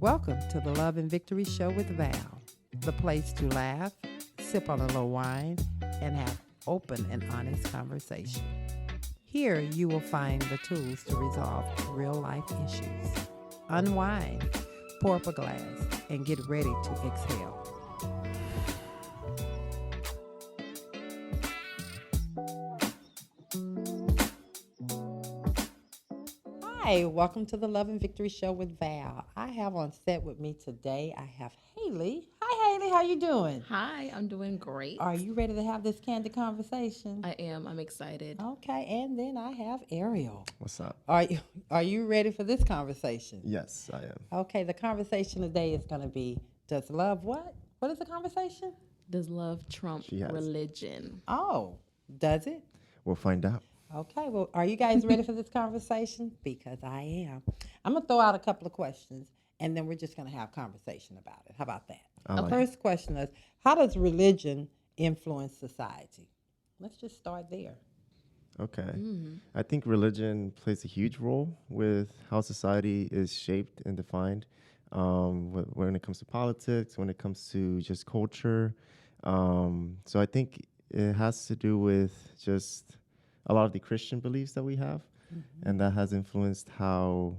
Welcome to the Love and Victory Show with Val, the place to laugh, sip on a little wine, and have open and honest conversation. Here you will find the tools to resolve real life issues. Unwind, pour up a glass, and get ready to exhale. Hi, welcome to the Love and Victory Show with Val. I have on set with me today, I have Haley. Hi, Haley. How you doing? Hi, I'm doing great. Are you ready to have this candid conversation? I am. I'm excited. Okay, and then I have Ariel. What's up? Are you ready for this conversation? Yes, I am. Okay, the conversation today is going to be, does love what? What is the conversation? Does love trump religion? Oh, does it? We'll find out. Okay, well, are you guys ready for this conversation? Because I am. I'm going to throw out a couple of questions, and then we're just going to have conversation about it. How about that? The first question is, how does religion influence society? Let's just start there. Okay. I think religion plays a huge role with how society is shaped and defined when it comes to politics, when it comes to just culture. So I think it has to do with just a lot of the Christian beliefs that we have, and that has influenced how,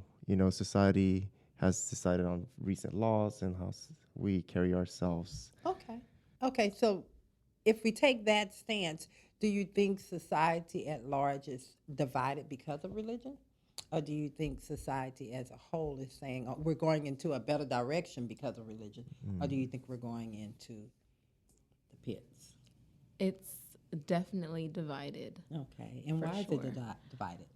society has decided on recent laws and how we carry ourselves. Okay, so if we take that stance, do you think society at large is divided because of religion? Or do you think society as a whole is saying, oh, we're going into a better direction because of religion? Or do you think we're going into the pits? It's definitely divided. Okay, and why is it divided?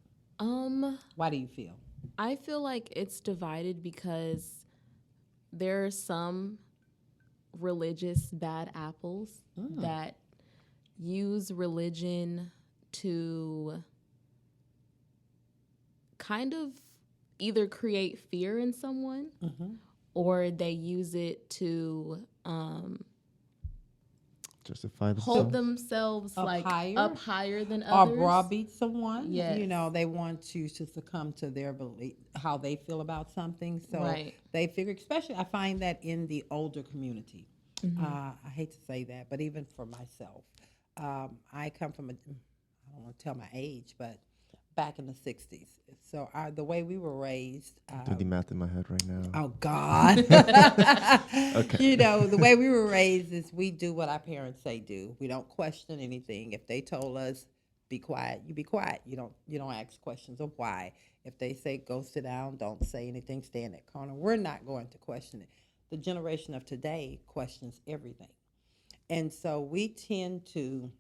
Why do you feel? I feel like it's divided because there are some religious bad apples that use religion to kind of either create fear in someone or they use it to justify hold themselves up higher than others, or browbeat someone. Yes. They want you to succumb to their belief, how they feel about something. So they figure, especially I find that in the older community. I hate to say that, but even for myself, I come from I don't want to tell my age, but back in the 60s. So the way we were raised. Do the math in my head right now. Oh, God. Okay. The way we were raised is we do what our parents say do. We don't question anything. If they told us, be quiet, you be quiet. You don't ask questions of why. If they say, go sit down, don't say anything, stay in that corner, we're not going to question it. The generation of today questions everything. And so we tend to,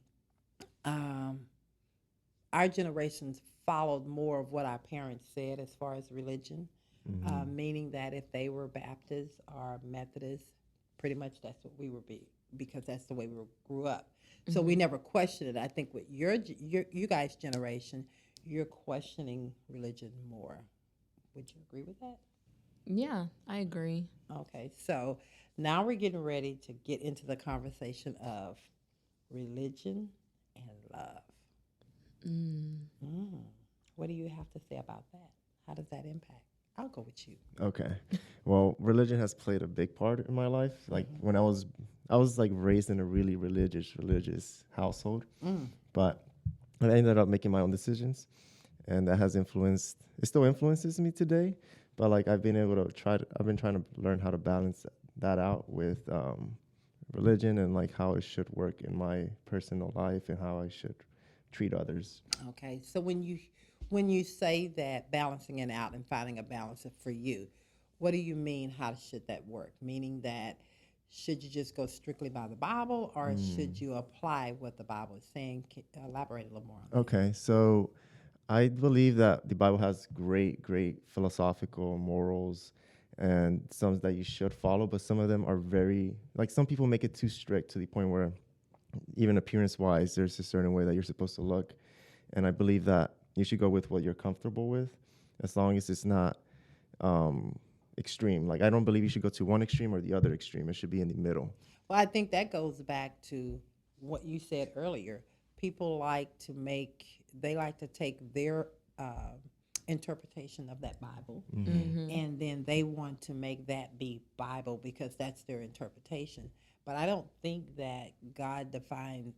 our generations followed more of what our parents said as far as religion, meaning that if they were Baptist or Methodist, pretty much that's what we would be, because that's the way we grew up. So we never questioned it. I think with you guys' generation, you're questioning religion more. Would you agree with that? Yeah, I agree. Okay, so now we're getting ready to get into the conversation of religion and love. What do you have to say about that? How does that impact? I'll go with you. Okay. Well, religion has played a big part in my life. Like when I was like raised in a really religious household, but I ended up making my own decisions, and that has influenced. It still influences me today, but like I've been trying to learn how to balance that out with religion and like how it should work in my personal life and how I should treat others. Okay, so when you say that balancing it out and finding a balance for you, what do you mean? How should that work? Meaning that should you just go strictly by the Bible, or should you apply what the Bible is saying? Elaborate a little more on that. Okay, so I believe that the Bible has great philosophical morals and some that you should follow, but some of them are very, like some people make it too strict to the point where even appearance-wise, there's a certain way that you're supposed to look. And I believe that you should go with what you're comfortable with, as long as it's not extreme. Like, I don't believe you should go to one extreme or the other extreme. It should be in the middle. Well, I think that goes back to what you said earlier. People like to take their interpretation of that Bible, Mm-hmm. and then they want to make that be Bible because that's their interpretation. But I don't think that God defined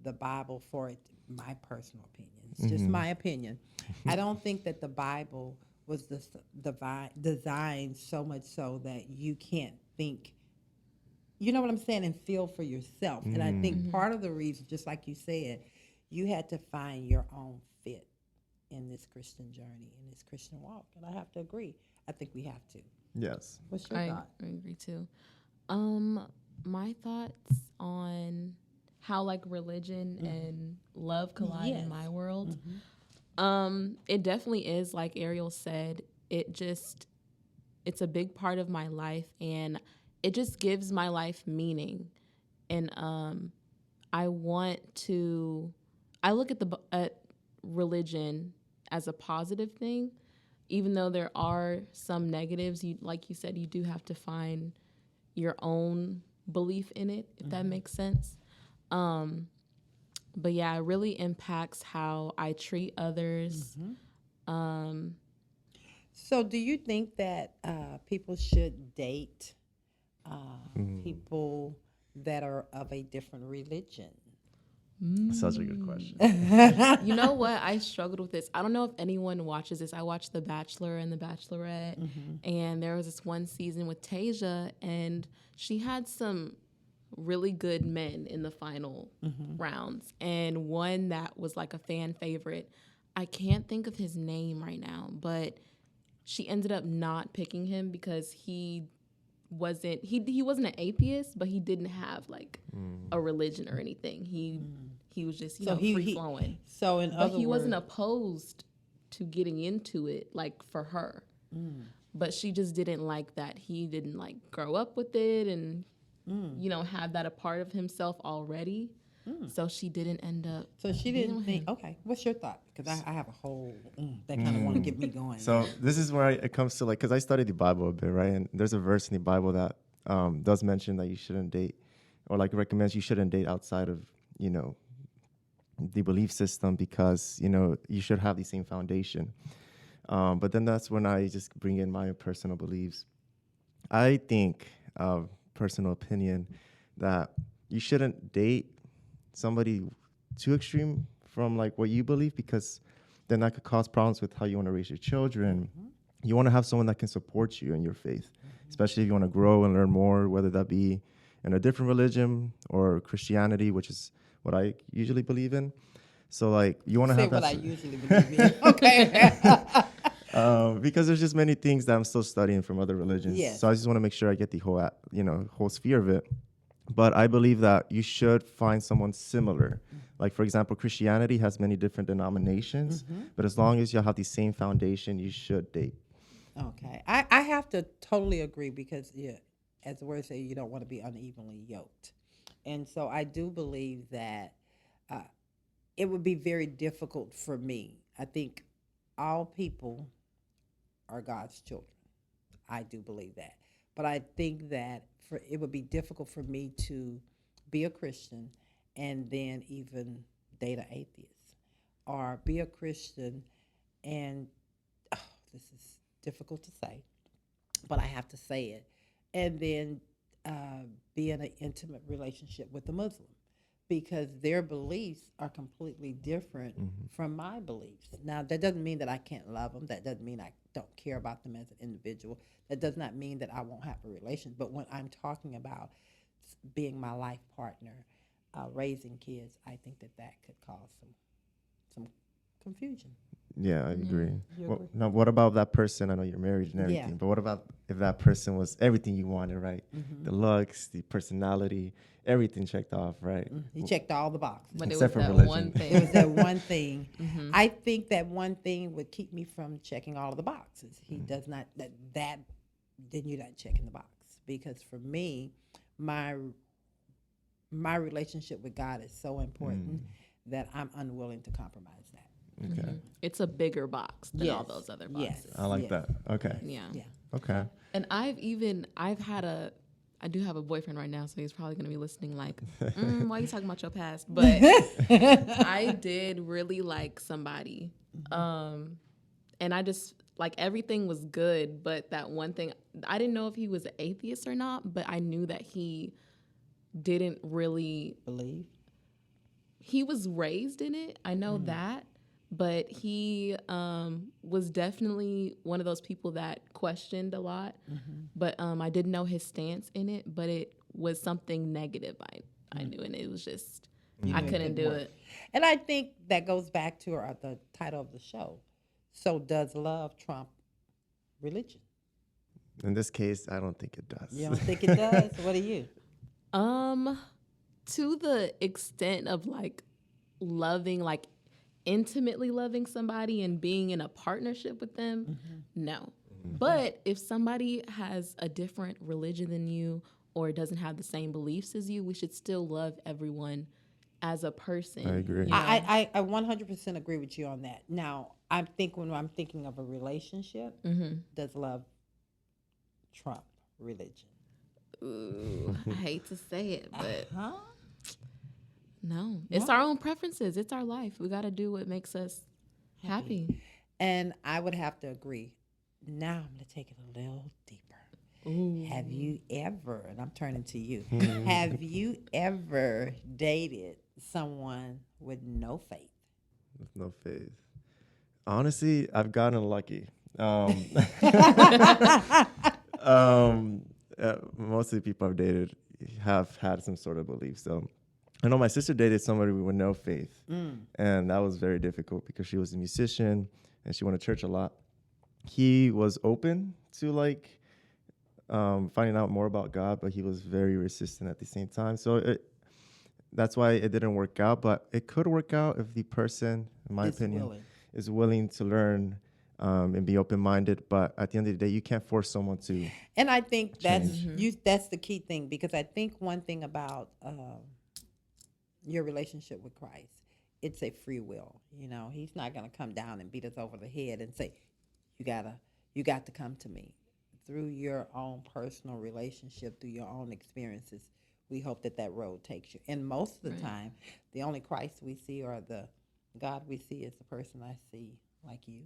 the Bible for it. My personal opinion, it's just my opinion. I don't think that the Bible was designed so much so that you can't think. You know what I'm saying, and feel for yourself. And I think part of the reason, just like you said, you had to find your own fit in this Christian journey, in this Christian walk. And I have to agree. I think we have to. Yes. What's your I thought? agree too. My thoughts on how like religion and love collide in my world. It definitely is, like Ariel said, it's a big part of my life, and it just gives my life meaning. And I look at religion as a positive thing, even though there are some negatives. Like you said, you do have to find your own belief in it, if that makes sense. But yeah, it really impacts how I treat others. So do you think that people should date people that are of a different religion? Such a good question. You know what? I struggled with this. I don't know if anyone watches this. I watched The Bachelor and The Bachelorette, and there was this one season with Tasia, and she had some really good men in the final rounds, and one that was like a fan favorite. I can't think of his name right now, but she ended up not picking him because he wasn't an atheist, but he didn't have like a religion or anything. He was just free flowing. So in But other he words, wasn't opposed to getting into it, like for her. But she just didn't like that. He didn't like grow up with it and have that a part of himself already. So she didn't end up. So she didn't think. Okay, what's your thought? Because I have a whole that kind of want to get me going. So this is where it comes to, like, because I studied the Bible a bit, right? And there's a verse in the Bible that does mention that you shouldn't date, or like recommends you shouldn't date outside of, the belief system, because, you should have the same foundation. But then that's when I just bring in my personal beliefs. I think, personal opinion, that you shouldn't date somebody too extreme from like what you believe, because then that could cause problems with how you want to raise your children. You want to have someone that can support you in your faith, especially if you want to grow and learn more, whether that be in a different religion or Christianity, which is what I usually believe in. So like you want to have that. Say what I usually believe in. Okay. Because there's just many things that I'm still studying from other religions. Yes. So I just want to make sure I get the whole sphere of it. But I believe that you should find someone similar. Like, for example, Christianity has many different denominations, but as long as you have the same foundation, you should date. Okay. I have to totally agree because, as the word says, you don't want to be unevenly yoked. And so I do believe that it would be very difficult for me. I think all people are God's children. I do believe that. But I think that it would be difficult for me to be a Christian and then even date an atheist, or be a Christian and, this is difficult to say, but I have to say it, and then be in an intimate relationship with a Muslim, because their beliefs are completely different from my beliefs. Now, that doesn't mean that I can't love them. That doesn't mean I don't care about them as an individual. That does not mean that I won't have a relation. But when I'm talking about being my life partner, raising kids, I think that could cause some confusion. Yeah, I agree. You agree? Now, what about that person? I know you're married and everything, Yeah. but what about if that person was everything you wanted, right? The looks, the personality, everything checked off, right? He checked all the boxes. But Except it was for that religion. one thing. It was that one thing. I think that one thing would keep me from checking all of the boxes. He does not, then you're not checking the box. Because for me, my relationship with God is so important that I'm unwilling to compromise that. Okay. It's a bigger box than all Yes. those other Yes. boxes. I like Yes. that. Okay. Yeah. Yeah. Okay. And I do have a boyfriend right now, so he's probably going to be listening like, why are you talking about your past? But I did really like somebody. and I just like everything was good, but that one thing, I didn't know if he was an atheist or not, but I knew that he didn't really Believe. he was raised in it. I know that, but he was definitely one of those people that questioned a lot. But I didn't know his stance in it, but it was something negative. I knew, and it was just I couldn't do it. And I think that goes back to the title of the show. So does love trump religion? In this case, I don't think it does. You don't think it does? What are you? To the extent of like loving, like intimately loving somebody and being in a partnership with them, no. But if somebody has a different religion than you or doesn't have the same beliefs as you, we should still love everyone as a person. I agree. You know? I 100% agree with you on that. Now, when I'm thinking of a relationship, does love trump religion? Ooh, I hate to say it, but no. It's our own preferences. It's our life. We got to do what makes us happy. And I would have to agree. Now I'm going to take it a little deeper. Ooh. Have you ever, and I'm turning to you, have you ever dated someone with no faith? With no faith. Honestly, I've gotten lucky. Most of the people I've dated have had some sort of belief. So I know my sister dated somebody with no faith. And that was very difficult because she was a musician and she went to church a lot. He was open to like finding out more about God, but he was very resistant at the same time. So that's why it didn't work out. But it could work out if the person, in my opinion, is willing to learn and be open-minded. But at the end of the day, you can't force someone to. And I think that's the key thing, because I think one thing about your relationship with Christ, it's a free will. You know, he's not going to come down and beat us over the head and say, you got to come to me. Through your own personal relationship, through your own experiences, we hope that road takes you. And most of the time, the only Christ we see, or the God we see, is the person I see like you,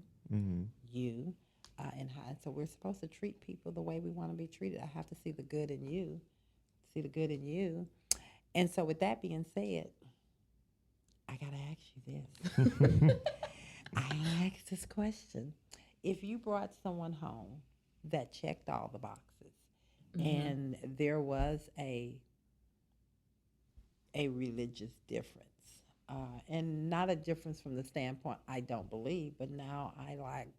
you, and so we're supposed to treat people the way we want to be treated. I have to see the good in you, And so with that being said, I got to ask you this. I asked this question. If you brought someone home that checked all the boxes, and there was a religious difference, and not a difference from the standpoint I don't believe, but now I like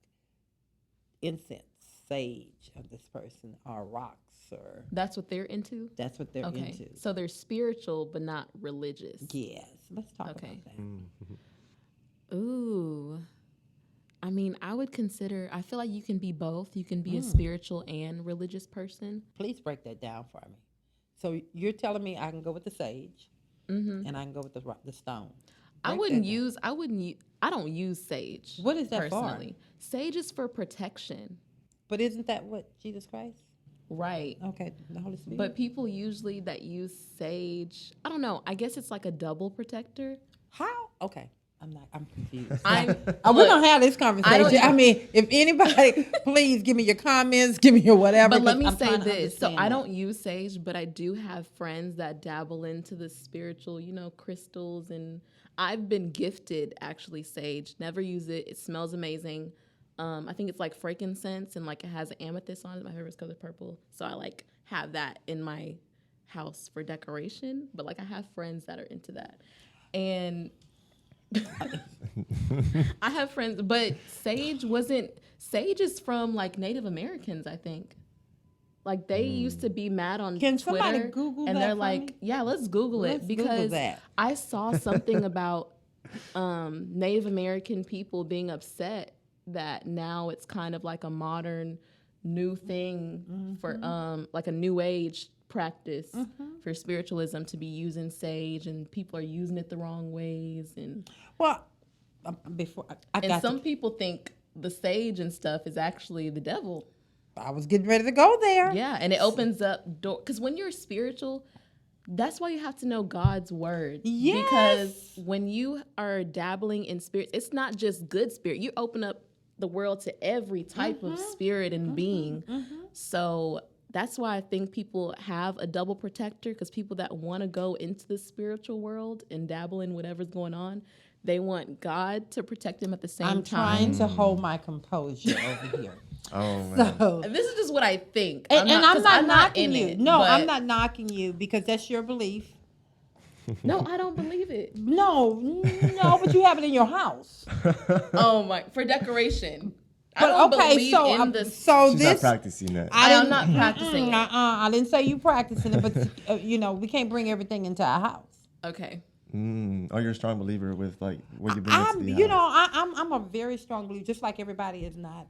incense, sage of this person, or rocks, or That's what they're into? that's what they're into. So they're spiritual but not religious. Yes, let's talk about that. Ooh. I mean, I feel like you can be both. You can be a spiritual and religious person. Please break that down for me. So you're telling me I can go with the sage, and I can go with the stone. I don't use sage. What is that personally? Sage is for protection. But isn't that what Jesus Christ? Right. Okay, the Holy Spirit. But people usually that use sage, I don't know. I guess it's like a double protector. How? Okay. I'm confused. We're gonna have this conversation. I mean, if anybody, please give me your comments, give me your whatever. But let me say this: so I don't use sage, but I do have friends that dabble into the spiritual, crystals, and I've been gifted actually sage. Never use it. It smells amazing. I think it's like frankincense, and like it has amethyst on it. My favorite color is purple, so I like have that in my house for decoration. But like I have friends that are into that, and I have friends, but sage is from like Native Americans, I think. Like they used to be mad on Can Twitter, somebody Google and that they're for like, me? yeah, let's Google Let's it Google because that. I saw something about Native American people being upset that now it's kind of like a modern new thing for like a new age practice for spiritualism to be using sage, and people are using it the wrong ways, and before some people think the sage and stuff is actually the devil. I was getting ready to go there. Yeah, and it opens up door, because when you're spiritual, that's why you have to know God's word. Yes. Because when you are dabbling in spirit, it's not just good spirit. You open up the world to every type of spirit and being. So that's why I think people have a double protector, because people that want to go into the spiritual world and dabble in whatever's going on, they want God to protect them at the same time. I'm trying to hold my composure over here. Oh man. So, And this is just what I think. and I'm not knocking in you. it, No, but- I'm not knocking you because that's your belief. No, I don't believe it. No, but you have it in your house. Oh my, for decoration. I But don't okay, believe so in the. so She's this not practicing that. I am not practicing it. I didn't say you practicing it, but we can't bring everything into our house. Okay. Oh, you're a strong believer with like what you bring into I'm, the house. I'm a very strong believer. Just like everybody is not.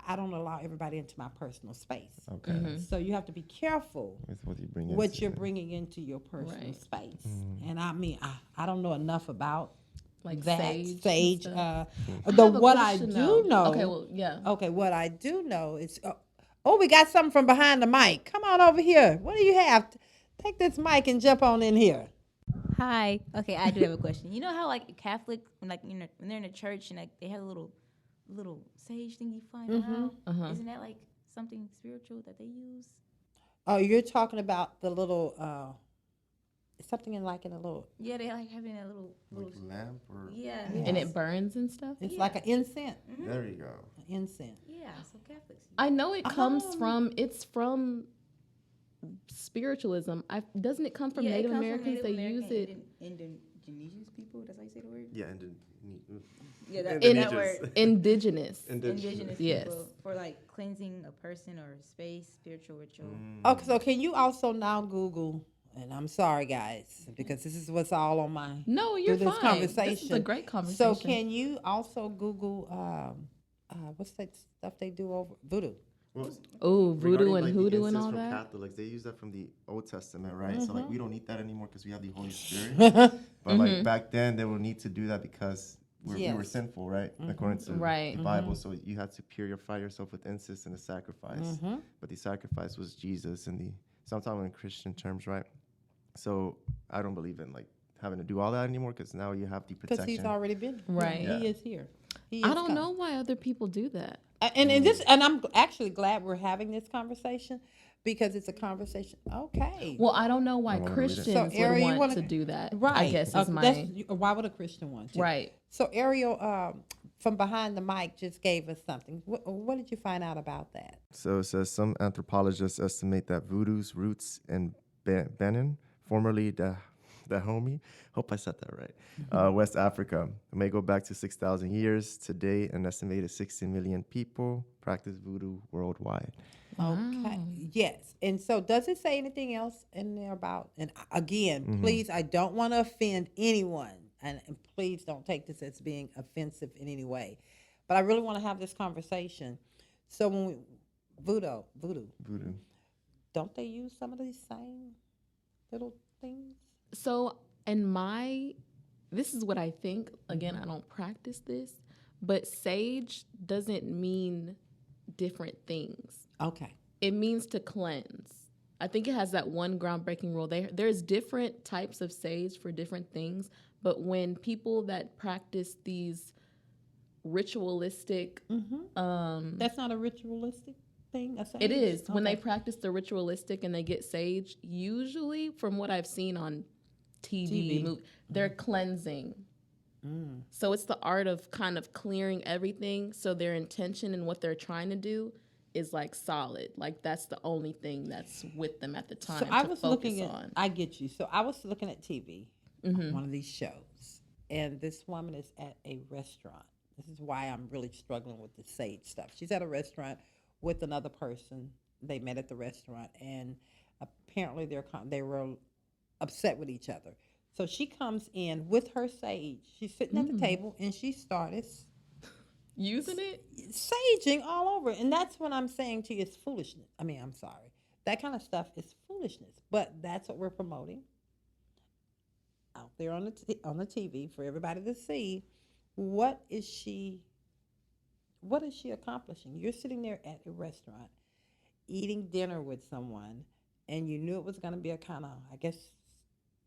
I don't allow everybody into my personal space. Okay. So you have to be careful With what you bring what into you're it. bringing into your personal Right. space. And I mean, I don't know enough about Like that sage and stuff. what I do know. Okay, well, yeah. Okay, what I do know is, we got something from behind the mic. Come on over here. What do you have? Take this mic and jump on in here. Hi. Okay, I do have a question. You know how like Catholic, when when they're in a church and like they have a little sage thing you find around? Isn't that like something spiritual that they use? Oh, you're talking about the little, something in a little. Yeah, they like having a little Like lamp or yeah. And it burns and stuff. It's like an incense. there you go. Incense. Yeah, so Catholics use I know it comes from. It's from spiritualism. Doesn't it come from Native Americans? They use it. Indigenous people. That's how you say the word. Yeah, and then Yeah, that Indigenous. word. Indigenous. Indigenous Yes. people for like cleansing a person or space, spiritual ritual. Okay, so can you also now Google? And I'm sorry, guys, because this is what's all on my. No, you're through this fine. This is conversation. a great conversation. So can you also Google what's that stuff they do over voodoo? Well, Oh, voodoo regarding, and like, the hoodoo and incense all from that. Catholics, they use that from the Old Testament, right? So like we don't need that anymore because we have the Holy Spirit. But like back then, they will need to do that because we were Yes. sinful, right? According to Right. the Bible. So you had to purify yourself with incense and a sacrifice. But the sacrifice was Jesus in the sometimes in Christian terms, right? So I don't believe in like having to do all that anymore because now you have the Because protection. he's already been. Right. Yeah, he is here. He I is don't come. know why other people do that. And I'm actually glad we're having this conversation because it's a conversation. Okay. Well, I don't know why I wanna read it. Christians So, would Ariel, you want wanna- to do that. Right. I guess is my why would a Christian want to? right. So Ariel, from behind the mic, just gave us something. What did you find out about that? So it says some anthropologists estimate that voodoo's roots in Benin, formerly the Dahomey, hope I said that right, West Africa, may go back to 6,000 years. Today, an estimated 60 million people practice voodoo worldwide. Okay. Yes. And so does it say anything else in there about, and again, please, I don't want to offend anyone. And please don't take this as being offensive in any way. But I really want to have this conversation. So when we, voodoo, don't they use some of these same little things? So, this is what I think. Again, I don't practice this, but sage doesn't mean different things. Okay. It means to cleanse. I think it has that one groundbreaking rule. There's different types of sage for different things, but when people that practice these ritualistic, That's not a ritualistic thing? A it sage? is when they Okay. practice the ritualistic and they get sage. Usually, from what I've seen on TV. They're cleansing. So it's the art of kind of clearing everything. So their intention and what they're trying to do is like solid. Like that's the only thing that's with them at the time. So I to was focus looking at, on. I get you. So I was looking at TV, on one of these shows, and this woman is at a restaurant. This is why I'm really struggling with the sage stuff. She's at a restaurant with another person. They met at the restaurant, and apparently they were upset with each other. So she comes in with her sage. She's sitting at the table, and she started Using it? saging all over. And that's what I'm saying to you is foolishness. I mean, I'm sorry. That kind of stuff is foolishness. But that's what we're promoting out there on the TV for everybody to see. What is she accomplishing? You're sitting there at a restaurant eating dinner with someone, and you knew it was going to be a kind of, I guess,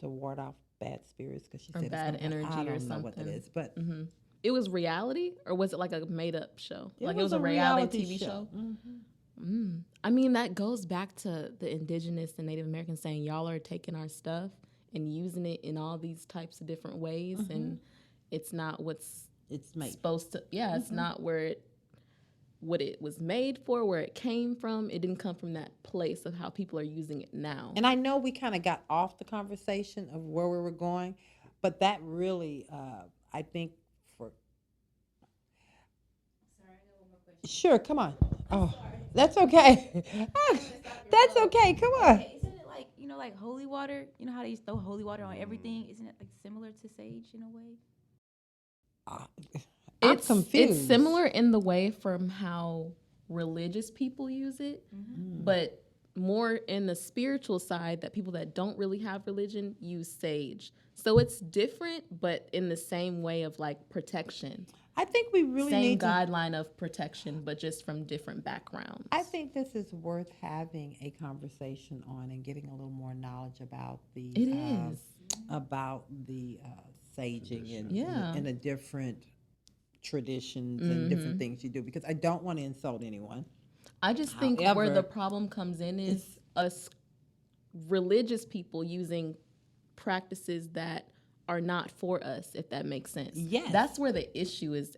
to ward off bad spirits because she Or said bad it's gonna, energy I or don't know what that something. is, but it was reality, or was it like a made up show? It was a reality TV show. I mean, that goes back to the indigenous and Native Americans saying, y'all are taking our stuff and using it in all these types of different ways, and it's not what's supposed to. Yeah, it's not what it was made for, where it came from. It didn't come from that place of how people are using it now. And I know we kind of got off the conversation of where we were going, but that really, I think, for. Sorry, I got one more question. Sure, come on. Oh, that's okay. That's okay. Come on. Okay, isn't it like, like holy water? You know how they used to throw holy water on everything? Isn't it like similar to sage in a way? I'm confused. It's similar in the way from how religious people use it, but more in the spiritual side, that people that don't really have religion use sage. So it's different, but in the same way of like protection. I think we really Same need guideline of protection, but just from different backgrounds. I think this is worth having a conversation on and getting a little more knowledge about the. It is. About the saging and the different traditions and different things you do, because I don't want to insult anyone. I just think where the problem comes in is us religious people using practices that are not for us, if that makes sense. Yes. That's where the issue is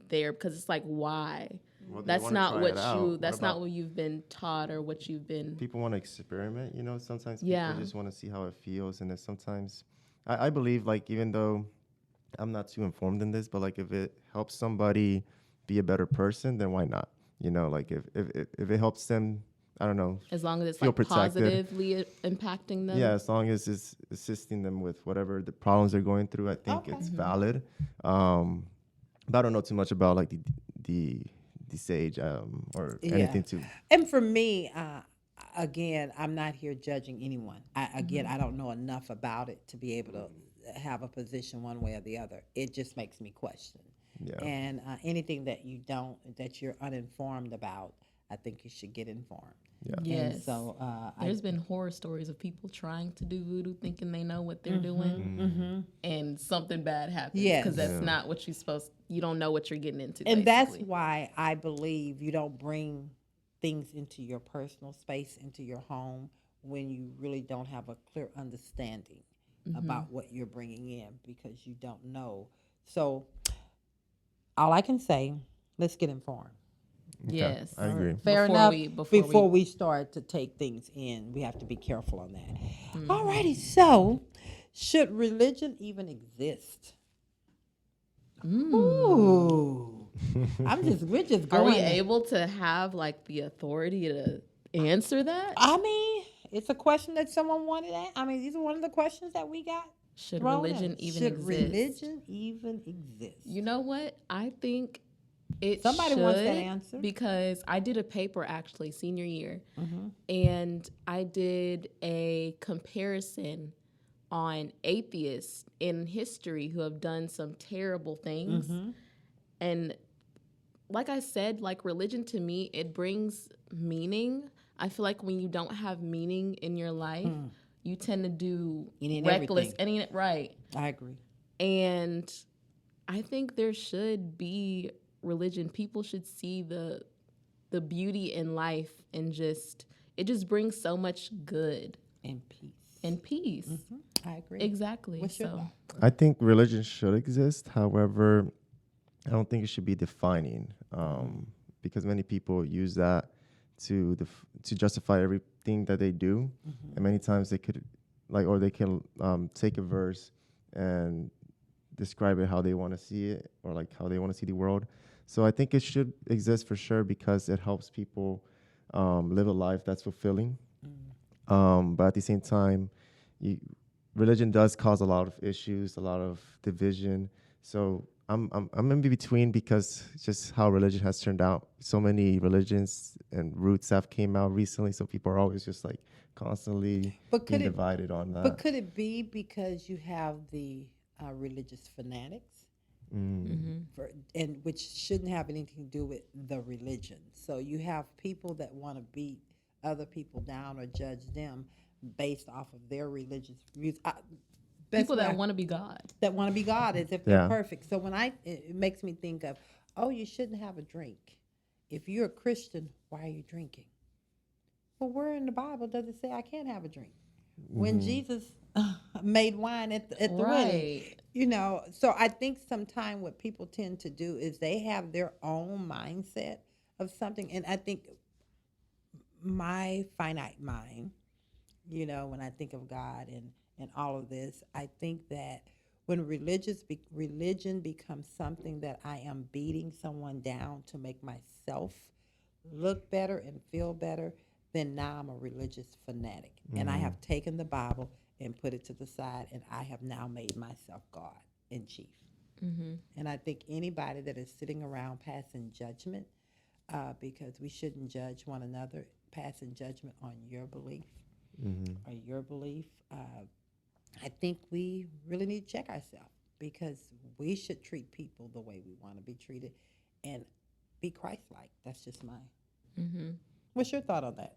there, because it's like, why? Well, that's not what you've been taught or what you've been. People want to experiment, sometimes people just want to see how it feels. And then sometimes I believe, like, even though I'm not too informed in this, but like if it helps somebody be a better person, then why not? Like if it helps them, I don't know. As long as it's feel like protected. positively impacting them. Yeah, as long as it's assisting them with whatever the problems they're going through, I think it's valid. But I don't know too much about like the sage or anything too. And for me, again, I'm not here judging anyone. I don't know enough about it to be able to have a position one way or the other. It just makes me question. Yeah. And anything that you're uninformed about, I think you should get informed. Yeah. Yes. And so there's been horror stories of people trying to do voodoo, thinking they know what they're doing, and something bad happens because that's not what you don't know what you're getting into. And basically. that's why I believe you don't bring things into your personal space, into your home, when you really don't have a clear understanding about what you're bringing in, because you don't know. So all I can say, let's get informed. Okay, Yes, I agree. Fair Before enough. we- Before we start to take things in, we have to be careful on that. All righty. So, should religion even exist? Ooh, we're just going. Are we able to have like the authority to answer that? I mean, it's a question that someone wanted. These are one of the questions that we got. Should thrown religion at us. even Should exist? religion even exist? You know what? I think it Somebody should, wants that answer. because I did a paper actually senior year, and I did a comparison on atheists in history who have done some terrible things. And like I said, like religion to me, it brings meaning. I feel like when you don't have meaning in your life, you tend to do reckless, right? I agree. And I think there should be religion. People should see the beauty in life, and it just brings so much good And peace. I agree. Exactly. What's your thought? I think religion should exist. However, I don't think it should be defining, because many people use that to justify everything that they do, and many times they could, they can take a verse and describe it how they want to see it, or like how they want to see the world. So I think it should exist for sure, because it helps people live a life that's fulfilling. But at the same time, religion does cause a lot of issues, a lot of division. So I'm in between, because just how religion has turned out. So many religions and roots have came out recently, so people are always just like constantly being divided on that. But could it be because you have the religious fanatics, and which shouldn't have anything to do with the religion? So you have people that want to beat other people down or judge them based off of their religious views. People what that I- want to be God. that want to be God as if they're Yeah. perfect. So when it makes me think of, oh, you shouldn't have a drink. If you're a Christian, why are you drinking? Well, where in the Bible does it say I can't have a drink? When Jesus made wine at the wedding, so I think sometimes what people tend to do is they have their own mindset of something. And I think my finite mind, when I think of God and all of this, I think that when religion becomes something that I am beating someone down to make myself look better and feel better, then now I'm a religious fanatic. And I have taken the Bible and put it to the side, and I have now made myself God in chief. And I think anybody that is sitting around passing judgment, because we shouldn't judge one another, passing judgment on your belief or your belief, I think we really need to check ourselves, because we should treat people the way we want to be treated and be Christ-like. That's just mine. What's your thought on that?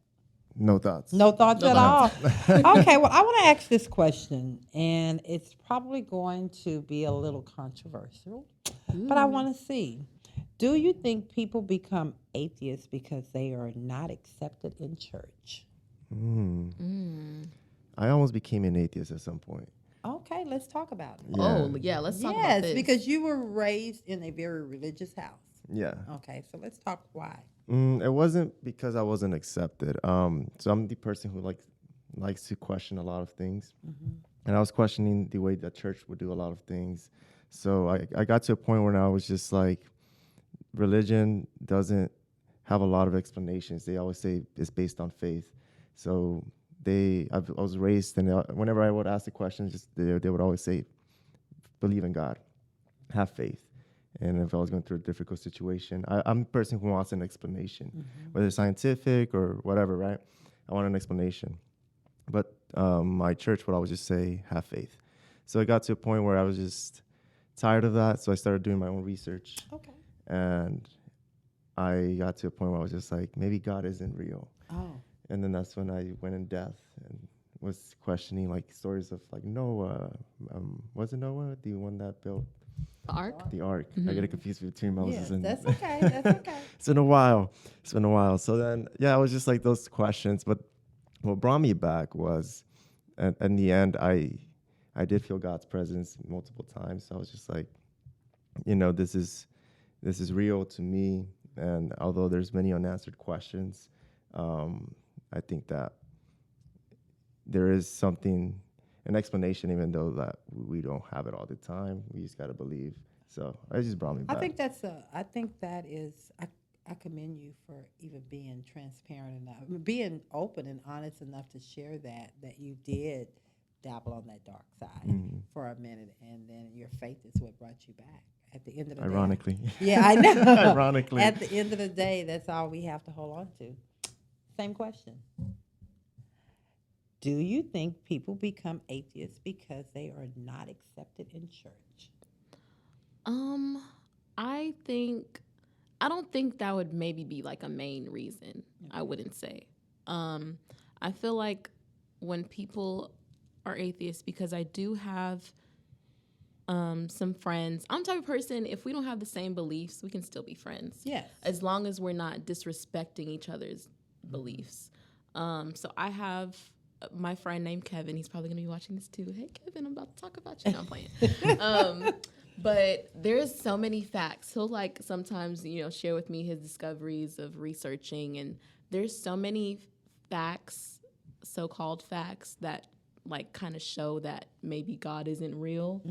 No thoughts. No thoughts at all. Okay, well, I want to ask this question, and it's probably going to be a little controversial, but I want to see. Do you think people become atheists because they are not accepted in church? I almost became an atheist at some point. Okay, let's talk about it. Oh, yeah, let's talk about Yes, this. because you were raised in a very religious house. Yeah. Okay, so let's talk why. It wasn't because I wasn't accepted. So I'm the person who likes to question a lot of things. And I was questioning the way that church would do a lot of things. So I got to a point where I was just like, religion doesn't have a lot of explanations. They always say it's based on faith. So I was raised, and whenever I would ask the question, they would always say, believe in God, have faith. And if I was going through a difficult situation, I'm a person who wants an explanation, whether it's scientific or whatever, right? I want an explanation. But my church would always just say, have faith. So it got to a point where I was just tired of that, so I started doing my own research. Okay. And I got to a point where I was just like, maybe God isn't real. Oh. And then that's when I went in depth and was questioning like stories of like Noah. Was it Noah, the one that built The ark? the ark? I get it confused between Moses Yes, and that's okay. That's okay. It's been a while. So then, yeah, it was just like those questions. But what brought me back was, in the end, I did feel God's presence multiple times. So I was just like, this is real to me. And although there's many unanswered questions, I think that there is something, an explanation, even though that we don't have it all the time. We just got to believe. So it just brought me back. I think that is, I commend you for even being transparent enough, being open and honest enough to share that you did dabble on that dark side for a minute, and then your faith is what brought you back. At the end of the Ironically. day. Yeah, I know. Ironically. At the end of the day, that's all we have to hold on to. Same question. Do you think people become atheists because they are not accepted in church? I don't think that would maybe be like a main reason. I wouldn't say. I feel like when people are atheists, because I do have some friends. I'm the type of person, if we don't have the same beliefs, we can still be friends. Yes. As long as we're not disrespecting each other's beliefs. So I have my friend named Kevin. He's probably going to be watching this too. Hey, Kevin, I'm about to talk about you. No, I'm playing. But there's so many facts. He'll like sometimes, share with me his discoveries of researching. And there's so many facts, so-called facts, that like kind of show that maybe God isn't real.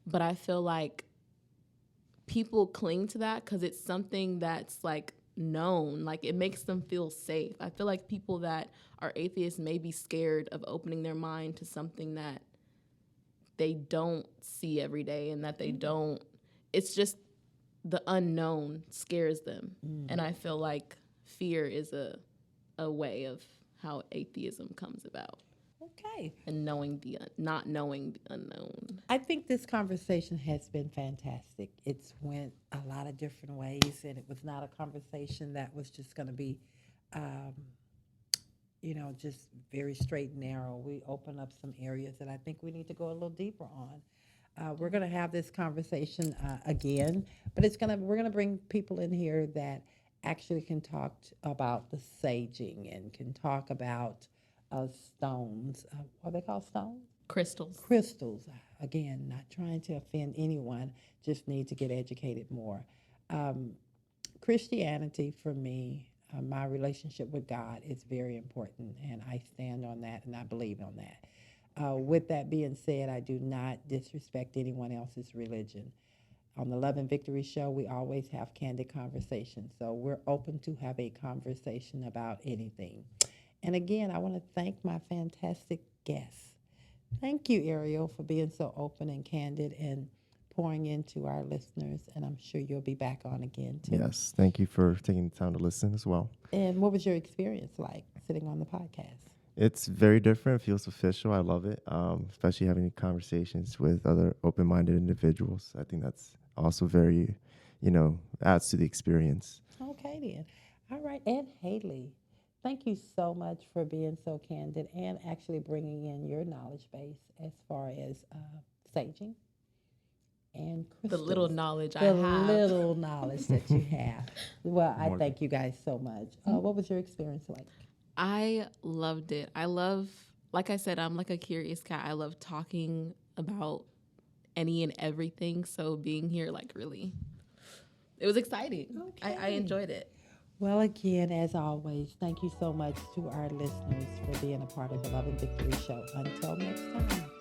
But I feel like people cling to that because it's something that's like known, like it makes them feel safe. I feel like people that are atheists may be scared of opening their mind to something that they don't see every day, and that they don't, it's just the unknown scares them. And I feel like fear is a way of how atheism comes about. Okay. And not knowing the unknown. I think this conversation has been fantastic. It's went a lot of different ways, and it was not a conversation that was just going to be, just very straight and narrow. We open up some areas that I think we need to go a little deeper on. We're going to have this conversation again, but we're gonna bring people in here that actually can talk about the saging and can talk about stones. What are they called, stones? Crystals. Crystals. Again, not trying to offend anyone, just need to get educated more. Christianity, for me, my relationship with God is very important, and I stand on that and I believe on that. With that being said, I do not disrespect anyone else's religion. On the Love and Victory show, we always have candid conversations, so we're open to have a conversation about anything. And again, I want to thank my fantastic guests. Thank you, Ariel, for being so open and candid and pouring into our listeners, and I'm sure you'll be back on again, too. Yes, thank you for taking the time to listen as well. And what was your experience like sitting on the podcast? It's very different. It feels official. I love it, especially having conversations with other open-minded individuals. I think that's also very, adds to the experience. Okay, then. All right, and Haley, thank you so much for being so candid and actually bringing in your knowledge base as far as saging and crystals. The little knowledge I The have. little knowledge that you have. Well, I thank you guys so much. What was your experience like? I loved it. Like I said, I'm like a curious cat. I love talking about any and everything. So being here, really, it was exciting. Okay. I enjoyed it. Well, again, as always, thank you so much to our listeners for being a part of the Love and Victory show. Until next time.